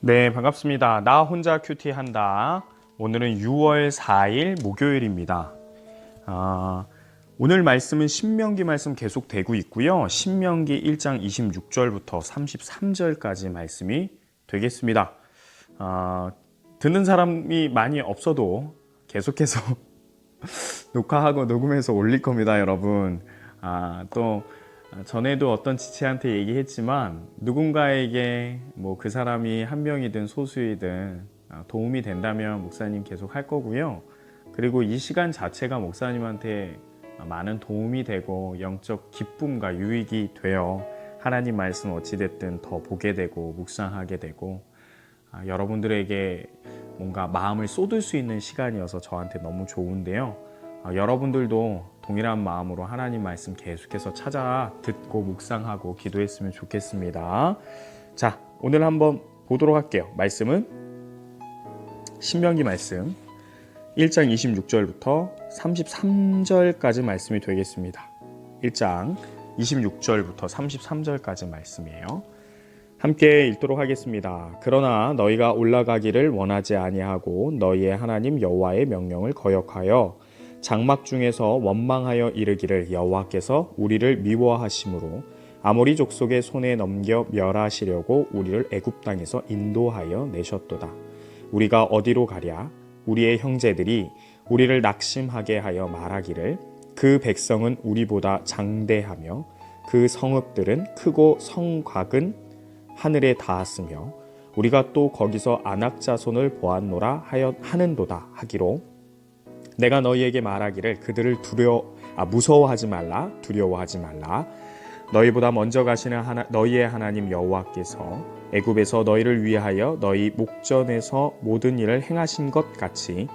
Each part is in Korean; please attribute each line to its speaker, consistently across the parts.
Speaker 1: 네, 반갑습니다. 나 혼자 큐티 한다. 오늘은 6월 4일 목요일입니다. 오늘 말씀은 신명기 말씀 계속 되고 있고요. 신명기 1장 26절부터 33절까지 말씀이 되겠습니다. 듣는 사람이 많이 없어도 계속해서 녹화하고 녹음해서 올릴 겁니다, 여러분. 또 전에도 어떤 지체한테 얘기했지만 누군가에게 뭐 그 사람이 한 명이든 소수이든 도움이 된다면 목사님 계속 할 거고요. 그리고 이 시간 자체가 목사님한테 많은 도움이 되고 영적 기쁨과 유익이 되어 하나님 말씀 어찌됐든 더 보게 되고 묵상하게 되고 여러분들에게 뭔가 마음을 쏟을 수 있는 시간이어서 저한테 너무 좋은데요. 여러분들도 동일한 마음으로 하나님 말씀 계속해서 찾아 듣고 묵상하고 기도했으면 좋겠습니다. 자, 오늘 한번 보도록 할게요. 말씀은 신명기 말씀 1장 26절부터 33절까지 말씀이 되겠습니다. 1장 26절부터 33절까지 말씀이에요. 함께 읽도록 하겠습니다. 그러나 너희가 올라가기를 원하지 아니하고 너희의 하나님 여호와의 명령을 거역하여 장막 중에서 원망하여 이르기를 여호와께서 우리를 미워하심으로 아모리 족속의 손에 넘겨 멸하시려고 우리를 애굽 땅에서 인도하여 내셨도다. 우리가 어디로 가랴? 우리의 형제들이 우리를 낙심하게 하여 말하기를 그 백성은 우리보다 장대하며 그 성읍들은 크고 성곽은 하늘에 닿았으며 우리가 또 거기서 아낙 자손을 보았노라 하는도다 하기로 내가 너희에게 말하기를 그들을 무서워하지 말라 두려워하지 말라. 너희보다 먼저 가시는 너희의 하나님 여호와께서 애굽에서 너희를 위하여 너희 목전에서 모든 일을 행하신 것 같이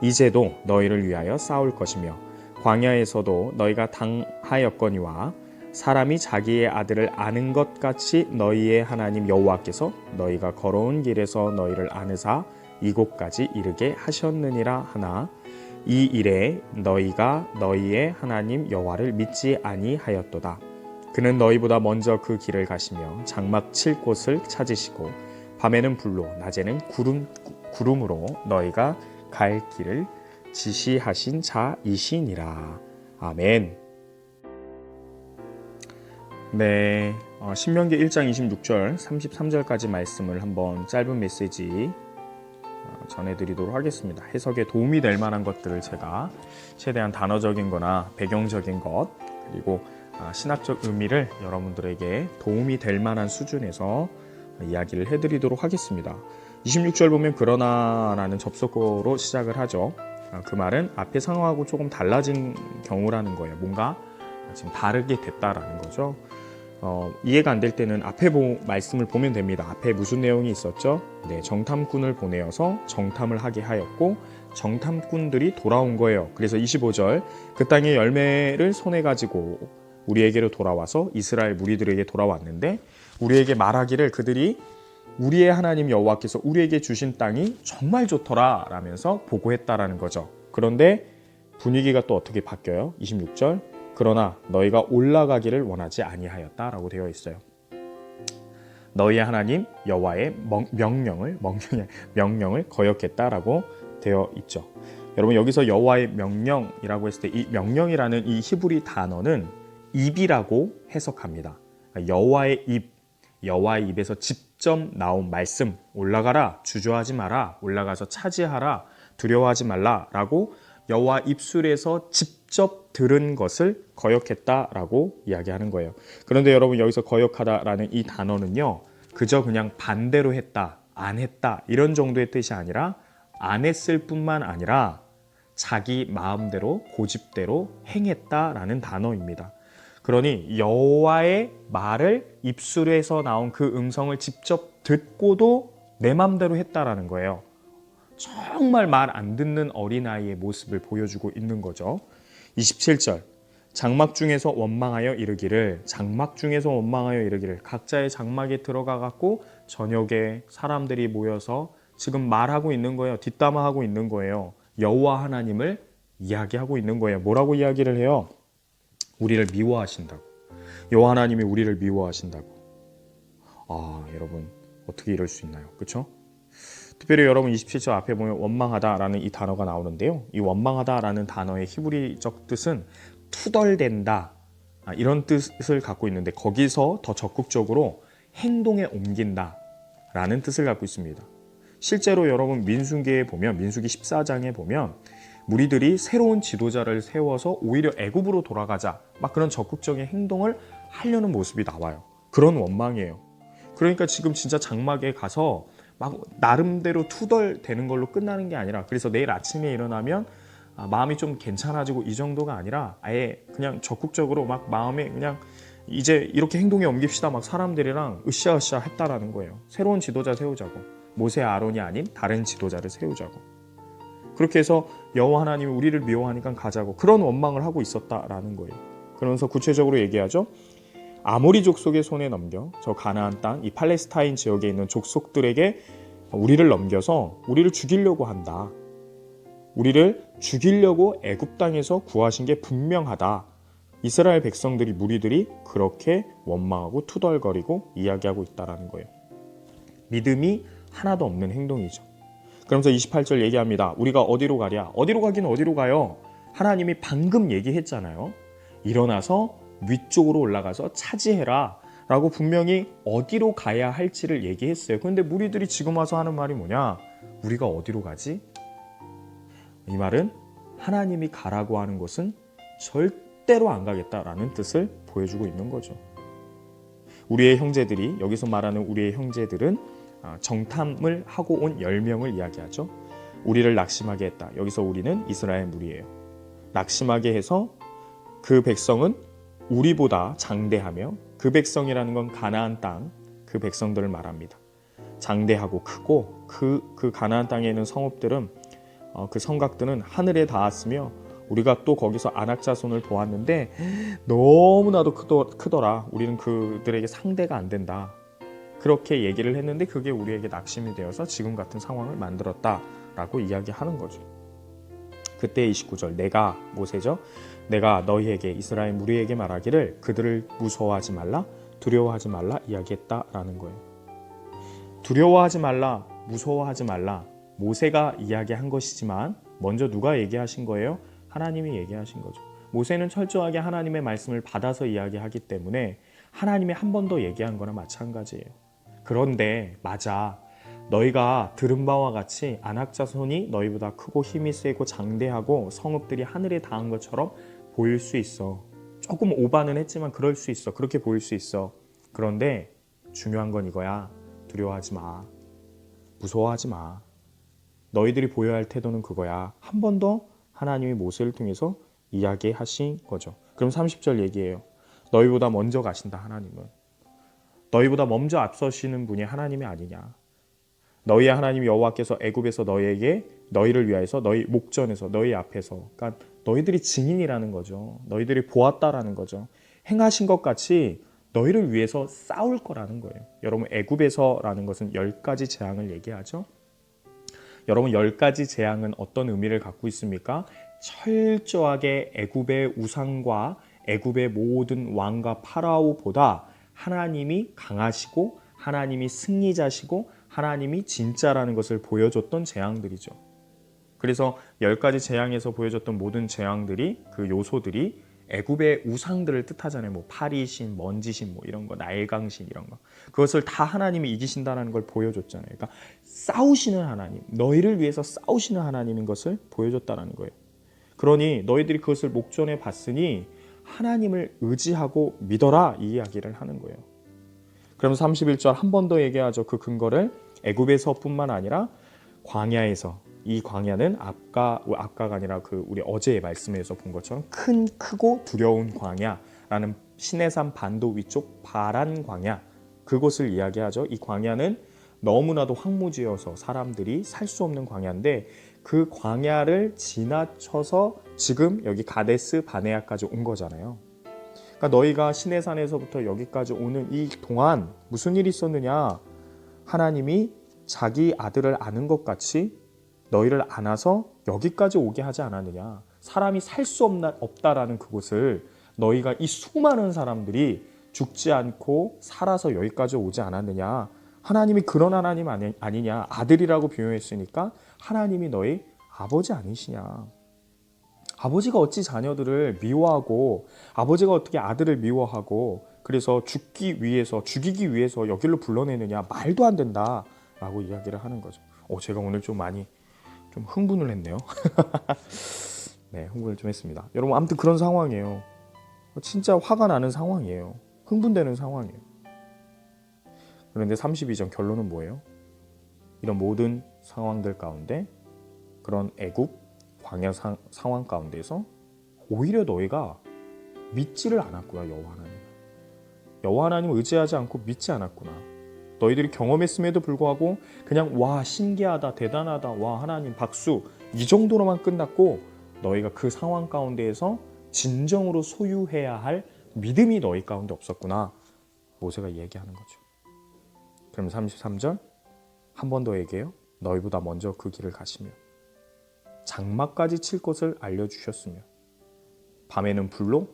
Speaker 1: 이제도 너희를 위하여 싸울 것이며 광야에서도 너희가 당하였거니와 사람이 자기의 아들을 아는 것 같이 너희의 하나님 여호와께서 너희가 걸어온 길에서 너희를 아느사 이곳까지 이르게 하셨느니라 하나 이 일에 너희가 너희의 하나님 여호와를 믿지 아니하였도다. 그는 너희보다 먼저 그 길을 가시며 장막 칠 곳을 찾으시고 밤에는 불로 낮에는 구름으로 너희가 갈 길을 지시하신 자이시니라. 아멘. 네, 신명기 1장 26절 33절까지 말씀을 한번 짧은 메시지 전해드리도록 하겠습니다. 해석에 도움이 될 만한 것들을 제가 최대한 단어적인 거나 배경적인 것 그리고 신학적 의미를 여러분들에게 도움이 될 만한 수준에서 이야기를 해드리도록 하겠습니다. 26절 보면 그러나 라는 접속어로 시작을 하죠. 그 말은 앞의 상황하고 조금 달라진 경우라는 거예요. 뭔가 지금 다르게 됐다라는 거죠. 이해가 안 될 때는 앞에 말씀을 보면 됩니다. 앞에 무슨 내용이 있었죠? 네, 정탐꾼을 보내어서 정탐을 하게 하였고 정탐꾼들이 돌아온 거예요. 그래서 25절 그 땅의 열매를 손에 가지고 우리에게로 돌아와서 이스라엘 무리들에게 돌아왔는데 우리에게 말하기를 그들이 우리의 하나님 여호와께서 우리에게 주신 땅이 정말 좋더라 라면서 보고했다라는 거죠. 그런데 분위기가 또 어떻게 바뀌어요? 26절 그러나 너희가 올라가기를 원하지 아니하였다라고 되어 있어요. 너희의 하나님 여호와의 명령을 거역했다라고 되어 있죠. 여러분 여기서 여호와의 명령이라고 했을 때 이 명령이라는 이 히브리 단어는 입이라고 해석합니다. 여호와의 입에서 직접 나온 말씀 올라가라 주저하지 마라 올라가서 차지하라 두려워하지 말라라고 여호와 입술에서 직접 들은 것을 거역했다라고 이야기하는 거예요. 그런데 여러분 여기서 거역하다라는 이 단어는요 그저 그냥 반대로 했다 안 했다 이런 정도의 뜻이 아니라 안 했을 뿐만 아니라 자기 마음대로 고집대로 행했다라는 단어입니다. 그러니 여호와의 말을 입술에서 나온 그 음성을 직접 듣고도 내 마음대로 했다라는 거예요. 정말 말 안 듣는 어린아이의 모습을 보여주고 있는 거죠. 27절 장막 중에서 원망하여 이르기를 각자의 장막에 들어가 갖고 저녁에 사람들이 모여서 지금 말하고 있는 거예요. 뒷담화하고 있는 거예요. 여호와 하나님을 이야기하고 있는 거예요. 뭐라고 이야기를 해요? 우리를 미워하신다고. 여호와 하나님이 우리를 미워하신다고. 여러분 어떻게 이럴 수 있나요? 그렇죠? 특별히 여러분 27절 앞에 보면 원망하다라는 이 단어가 나오는데요. 이 원망하다라는 단어의 히브리적 뜻은 투덜댄다, 이런 뜻을 갖고 있는데 거기서 더 적극적으로 행동에 옮긴다라는 뜻을 갖고 있습니다. 실제로 여러분 민수기에 보면, 민수기 14장에 보면 무리들이 새로운 지도자를 세워서 오히려 애굽으로 돌아가자, 막 그런 적극적인 행동을 하려는 모습이 나와요. 그런 원망이에요. 그러니까 지금 진짜 장막에 가서 막 나름대로 투덜대는 걸로 끝나는 게 아니라, 그래서 내일 아침에 일어나면 마음이 좀 괜찮아지고 이 정도가 아니라 아예 그냥 적극적으로 막 마음에 그냥 이제 이렇게 행동에 옮깁시다, 막 사람들이랑 으쌰으쌰 했다라는 거예요. 새로운 지도자 세우자고, 모세 아론이 아닌 다른 지도자를 세우자고. 그렇게 해서 여호와 하나님이 우리를 미워하니까 가자고, 그런 원망을 하고 있었다라는 거예요. 그러면서 구체적으로 얘기하죠. 아모리 족속의 손에 넘겨 저 가나안 땅, 이 팔레스타인 지역에 있는 족속들에게 우리를 넘겨서 우리를 죽이려고 한다. 우리를 죽이려고 애굽 땅에서 구하신 게 분명하다. 이스라엘 백성들이, 무리들이 그렇게 원망하고 투덜거리고 이야기하고 있다는 거예요. 믿음이 하나도 없는 행동이죠. 그러면서 28절 얘기합니다. 우리가 어디로 가랴? 어디로 가긴 어디로 가요? 하나님이 방금 얘기했잖아요. 일어나서 위쪽으로 올라가서 차지해라 라고 분명히 어디로 가야 할지를 얘기했어요. 그런데 무리들이 지금 와서 하는 말이 뭐냐? 우리가 어디로 가지? 이 말은 하나님이 가라고 하는 곳은 절대로 안 가겠다라는 뜻을 보여주고 있는 거죠. 우리의 형제들이, 여기서 말하는 우리의 형제들은 정탐을 하고 온 10명을 이야기하죠. 우리를 낙심하게 했다. 여기서 우리는 이스라엘 무리예요. 낙심하게 해서 그 백성은 우리보다 장대하며, 그 백성이라는 건 가나안 땅, 그 백성들을 말합니다. 장대하고 크고 그 가나안 땅에 있는 성읍들은, 그 성곽들은 하늘에 닿았으며 우리가 또 거기서 아낙 자손을 보았는데 너무나도 크더라. 우리는 그들에게 상대가 안 된다. 그렇게 얘기를 했는데 그게 우리에게 낙심이 되어서 지금 같은 상황을 만들었다라고 이야기하는 거죠. 그때 29절, 내가, 모세죠? 내가 너희에게, 이스라엘 무리에게 말하기를 그들을 무서워하지 말라, 두려워하지 말라 이야기했다라는 거예요. 두려워하지 말라, 무서워하지 말라, 모세가 이야기한 것이지만 먼저 누가 얘기하신 거예요? 하나님이 얘기하신 거죠. 모세는 철저하게 하나님의 말씀을 받아서 이야기하기 때문에 하나님이 한 번 더 얘기한 거나 마찬가지예요. 그런데 맞아, 너희가 들은 바와 같이 아낙 자손이 너희보다 크고 힘이 세고 장대하고 성읍들이 하늘에 닿은 것처럼 보일 수 있어. 조금 오바는 했지만 그럴 수 있어. 그렇게 보일 수 있어. 그런데 중요한 건 이거야. 두려워하지 마. 무서워하지 마. 너희들이 보여야 할 태도는 그거야. 한 번 더 하나님이 모세를 통해서 이야기하신 거죠. 그럼 30절 얘기해요. 너희보다 먼저 가신다, 하나님은. 너희보다 먼저 앞서시는 분이 하나님이 아니냐. 너희의 하나님 여호와께서 애굽에서 너희를 위하여서 너희 목전에서, 너희 앞에서, 그러니까 너희들이 증인이라는 거죠. 너희들이 보았다라는 거죠. 행하신 것 같이 너희를 위해서 싸울 거라는 거예요. 여러분, 애굽에서라는 것은 10가지 재앙을 얘기하죠. 여러분, 10가지 재앙은 어떤 의미를 갖고 있습니까? 철저하게 애굽의 우상과 애굽의 모든 왕과 파라오보다 하나님이 강하시고 하나님이 승리자시고 하나님이 진짜라는 것을 보여줬던 재앙들이죠. 그래서 10가지 재앙에서 보여줬던 모든 재앙들이, 그 요소들이 애굽의 우상들을 뜻하잖아요. 뭐 파리신, 먼지신, 뭐 이런 거, 나일강신 이런 거. 그것을 다 하나님이 이기신다는 걸 보여줬잖아요. 그러니까 싸우시는 하나님, 너희를 위해서 싸우시는 하나님인 것을 보여줬다는 거예요. 그러니 너희들이 그것을 목전에 봤으니 하나님을 의지하고 믿어라, 이 이야기를 하는 거예요. 그러면서 31절 한 번 더 얘기하죠. 그 근거를 애굽에서뿐만 아니라 광야에서, 이 광야는 앞가가 아니라 그 우리 어제의 말씀에서 본 것처럼 크고 두려운 광야라는 시내산 반도 위쪽 바란 광야, 그곳을 이야기하죠. 이 광야는 너무나도 황무지여서 사람들이 살 수 없는 광야인데 그 광야를 지나쳐서 지금 여기 가데스 바네아까지 온 거잖아요. 그러니까 너희가 시내산에서부터 여기까지 오는 이 동안 무슨 일이 있었느냐? 하나님이 자기 아들을 아는 것 같이 너희를 안아서 여기까지 오게 하지 않았느냐? 사람이 살 수 없다라는 그곳을 너희가 이 수많은 사람들이 죽지 않고 살아서 여기까지 오지 않았느냐? 하나님이 그런 하나님 아니냐. 아들이라고 표현했으니까 하나님이 너희 아버지 아니시냐. 아버지가 어찌 자녀들을 미워하고 아버지가 어떻게 아들을 미워하고 그래서 죽이기 위해서 여기로 불러내느냐. 말도 안 된다 라고 이야기를 하는 거죠. 제가 오늘 좀 많이 좀 흥분을 했네요. 네, 흥분을 좀 했습니다. 여러분 아무튼 그런 상황이에요. 진짜 화가 나는 상황이에요. 흥분되는 상황이에요. 그런데 32장 결론은 뭐예요? 이런 모든 상황들 가운데 그런 애국 광야 상황 가운데서 오히려 너희가 믿지를 않았구나. 여호와 하나님 의지하지 않고 믿지 않았구나. 너희들이 경험했음에도 불구하고 그냥 와 신기하다 대단하다 와 하나님 박수 이 정도로만 끝났고 너희가 그 상황 가운데에서 진정으로 소유해야 할 믿음이 너희 가운데 없었구나. 모세가 얘기하는 거죠. 그럼 33절 한 번 더 얘기해요. 너희보다 먼저 그 길을 가시며 장막까지 칠 것을 알려주셨으며 밤에는 불로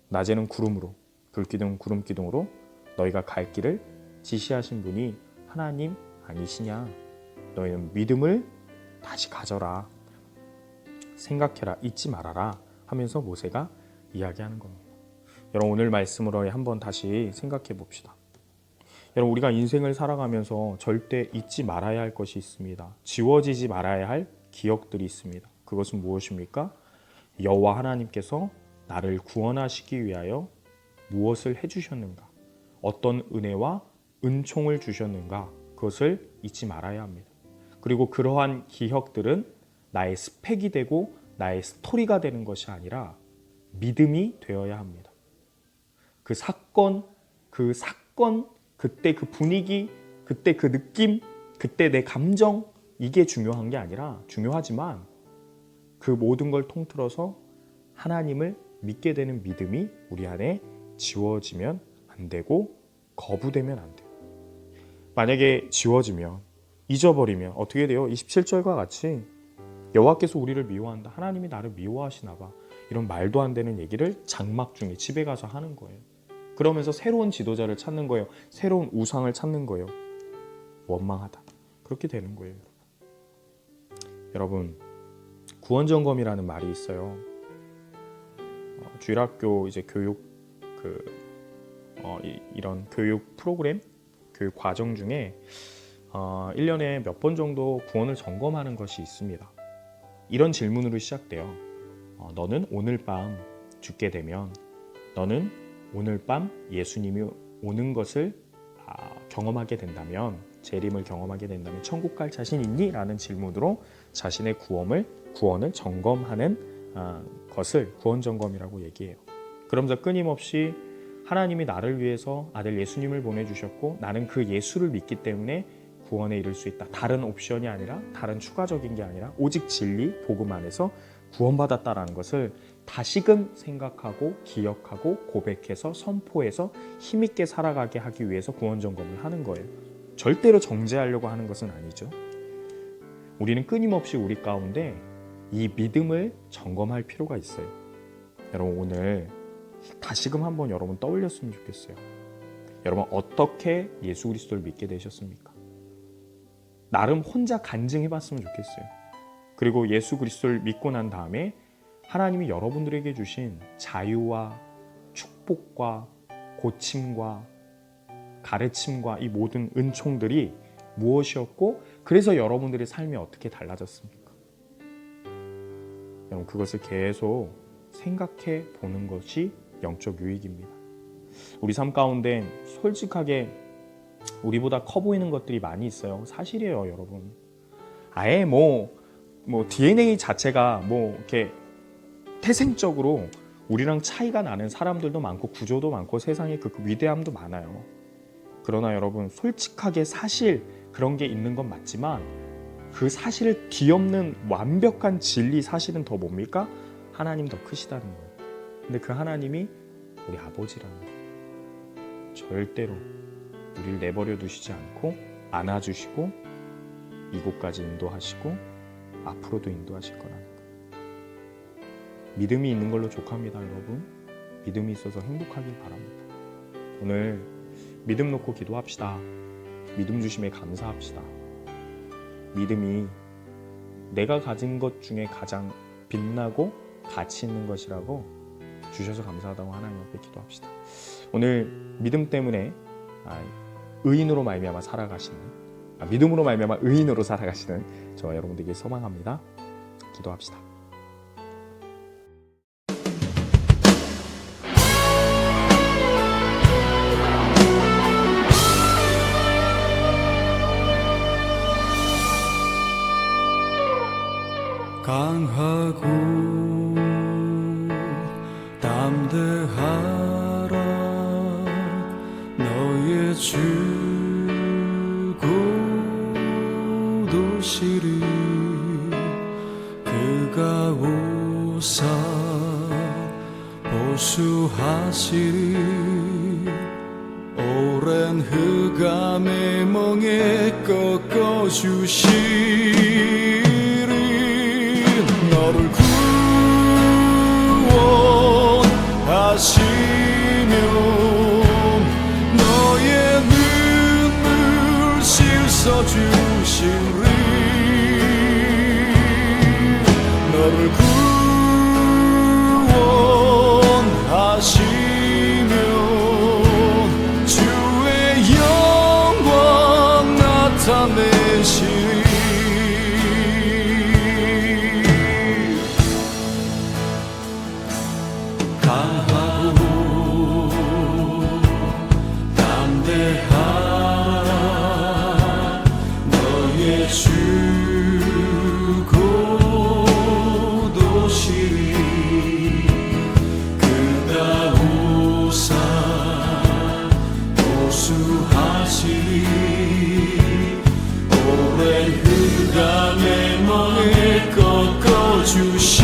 Speaker 1: 낮에는 구름으로 불기둥 구름기둥으로 너희가 갈 길을 지시하신 분이 하나님 아니시냐. 너희는 믿음을 다시 가져라. 생각해라. 잊지 말아라 하면서 모세가 이야기하는 겁니다. 여러분 오늘 말씀으로 한번 다시 생각해 봅시다. 여러분 우리가 인생을 살아가면서 절대 잊지 말아야 할 것이 있습니다. 지워지지 말아야 할 기억들이 있습니다. 그것은 무엇입니까? 여호와 하나님께서 나를 구원하시기 위하여 무엇을 해주셨는가? 어떤 은혜와 은총을 주셨는가? 그것을 잊지 말아야 합니다. 그리고 그러한 기억들은 나의 스펙이 되고 나의 스토리가 되는 것이 아니라 믿음이 되어야 합니다. 그 사건, 그때 그 분위기, 그때 그 느낌, 그때 내 감정 이게 중요한 게 아니라 중요하지만 그 모든 걸 통틀어서 하나님을 믿게 되는 믿음이 우리 안에 지워지면 안 되고 거부되면 안 돼요. 만약에 지워지면 잊어버리면 어떻게 돼요? 27절과 같이 여호와께서 우리를 미워한다. 하나님이 나를 미워하시나 봐. 이런 말도 안 되는 얘기를 장막 중에 집에 가서 하는 거예요. 그러면서 새로운 지도자를 찾는 거예요. 새로운 우상을 찾는 거예요. 원망하다. 그렇게 되는 거예요. 여러분 구원점검이라는 말이 있어요. 주일학교 이제 교육 이런 교육 프로그램, 교육 과정 중에 1년에 몇 번 정도 구원을 점검하는 것이 있습니다. 이런 질문으로 시작돼요. 너는 오늘 밤 죽게 되면 너는 오늘 밤 예수님이 오는 것을 경험하게 된다면 재림을 경험하게 된다면 천국 갈 자신 있니? 라는 질문으로 자신의 구원을 점검하는 것을 구원점검이라고 얘기해요. 그러면서 끊임없이 하나님이 나를 위해서 아들 예수님을 보내주셨고 나는 그 예수를 믿기 때문에 구원에 이를 수 있다. 다른 옵션이 아니라 다른 추가적인 게 아니라 오직 진리, 복음 안에서 구원받았다라는 것을 다시금 생각하고 기억하고 고백해서 선포해서 힘있게 살아가게 하기 위해서 구원점검을 하는 거예요. 절대로 정죄하려고 하는 것은 아니죠. 우리는 끊임없이 우리 가운데 이 믿음을 점검할 필요가 있어요. 여러분 오늘 다시금 한번 여러분 떠올렸으면 좋겠어요. 여러분 어떻게 예수 그리스도를 믿게 되셨습니까? 나름 혼자 간증해봤으면 좋겠어요. 그리고 예수 그리스도를 믿고 난 다음에 하나님이 여러분들에게 주신 자유와 축복과 고침과 가르침과 이 모든 은총들이 무엇이었고 그래서 여러분들의 삶이 어떻게 달라졌습니까? 여러분 그것을 계속 생각해 보는 것이 영적 유익입니다. 우리 삶 가운데 솔직하게 우리보다 커 보이는 것들이 많이 있어요. 사실이에요, 여러분. 아예 뭐 DNA 자체가 이렇게 태생적으로 우리랑 차이가 나는 사람들도 많고 구조도 많고 세상에 그 위대함도 많아요. 그러나 여러분 솔직하게 사실 그런 게 있는 건 맞지만 그 사실을 뒤엎는 완벽한 진리 사실은 더 뭡니까? 하나님 더 크시다는 거예요. 근데 그 하나님이 우리 아버지라는 거예요. 절대로 우리를 내버려 두시지 않고 안아주시고 이곳까지 인도하시고 앞으로도 인도하실 거라는 거예요. 믿음이 있는 걸로 족합니다, 여러분. 믿음이 있어서 행복하길 바랍니다. 오늘 믿음 놓고 기도합시다. 믿음 주심에 감사합시다. 믿음이 내가 가진 것 중에 가장 빛나고 가치 있는 것이라고 주셔서 감사하다고 하나님 앞에 기도합시다. 오늘 믿음 때문에 의인으로 말미암아 살아가시는, 믿음으로 말미암아 의인으로 살아가시는 저와 여러분들에게 소망합니다. 기도합시다.
Speaker 2: 강하고 담대하라 너의 주 도시리 그가 오사 보수하시리 오랜 흑암의 멍에 꺾어주시리 너를 구원하시며 너의 눈물 씻어주시리 너를 구원하시며 주의 영광 나타내시리 강하고 담대하라 너의 주 도시리 그가 오사 보수하시리 오랜 흑암의 멍에 꺾어주시리